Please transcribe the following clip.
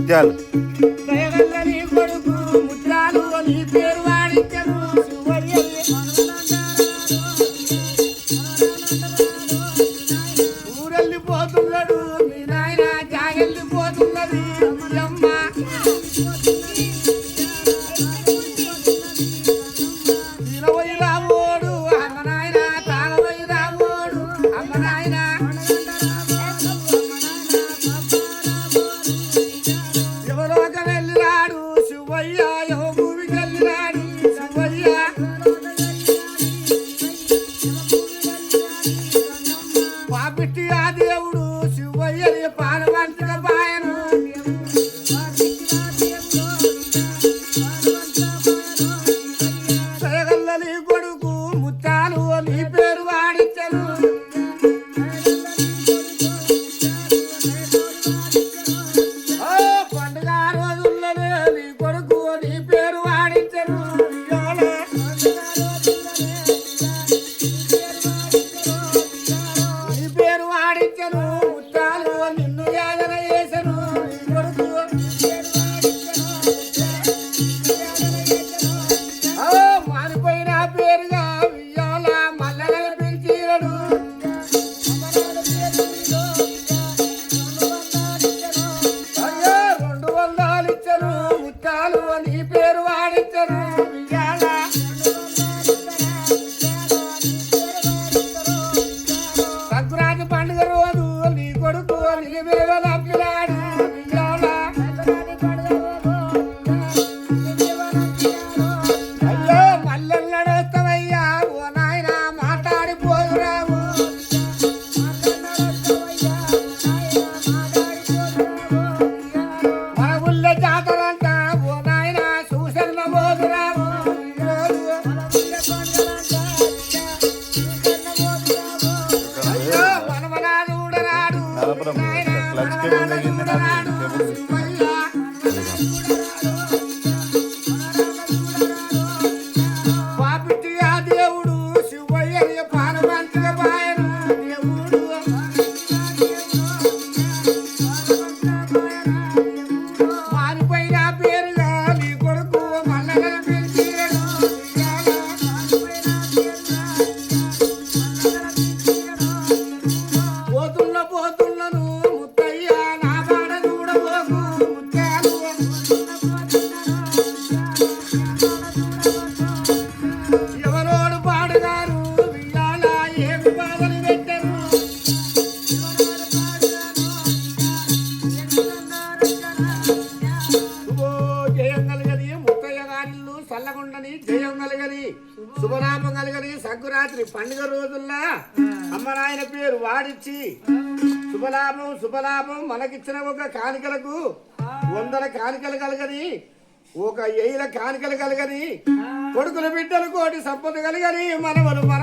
ముత్యాలు కొడుకు ముత్యాలు నీ పేరు వాడించను ఊరెళ్ళిపోతున్నాడు మీ నాయన జాగెళ్ళిపోతున్నది అమ్మ తినవై రావోడు అమ్మ నాయన తాగవై రావోడు అమ్మ నాయన ఎవరోక వెళ్ళినాడు శివయ్య ఎవ భూమికి వెళ్ళినాడు శివయ్య పాపిట్టి ఆ దేవుడు శివయ్యని పానవంతిగా బాయను సరగల్లని కొడుకు ముత్యాలు నీ పేరు వాడించను పండుగ రోజుల్లోనే నీ కొడుకు నీ పేరు వాడించను నీ పేరు వాడించను ముత్యాలు నిన్ను యాదన చేసను నీ కొడుకు మారిపోయిన పేరుగా వియ్యాల మల్లెల పిలిచిరడు అయ్యో 200 ఇచ్చను ముత్యాలు నీ పేరు వాడించను వియ్యాల సంక్రాంతి పండుగ రోజు నీ కొడుకు నిలివేవల పిల్లాడు వియ్యాల అయ్యో మల్లెల్లడొస్తవయ్యా ఓ నాయన మాట్లాడిపోదురావు మన ఊళ్ళో జాతరంట ఓ నాయన సూచనల పోదురావు అయ్యో మనమనాడు ఉడరాడు నలపురం నాయన క్లచ్ కేబుల్ తగిలింది ఉడరాడు కేబుల్ శివయ్య. పాపిట్టి ఆ దేవుడు శివయ్య పానవంతిగా బాయను దేవుడు మారిపోయిన పేరుగా నీ కొడుకు మల్లెల పిలిచిరడు పోతున్నను ముత్తయ్య నా బాడ చూడబోకు ముత్యాలు ఎవరోడు పాడుగారు వియ్యాల ఏమి బాధలు పెట్టరు శుభో జయం కలగని ముత్తయ్య గారిల్లు చల్లగుండని జయం కలగని శుభనామం కలగని సంకురాత్రి పండుగ రోజుల్లా అమ్మనాయన పేరు వాడిచ్చి శుభలాభం మనకిచ్చిన ఒక కానికలకు 100 కానికలు కలగని ఒక 1000 కానికలు కలగని కొడుకుల బిడ్డలు కోటి సంపద కలిగని మనవలు మన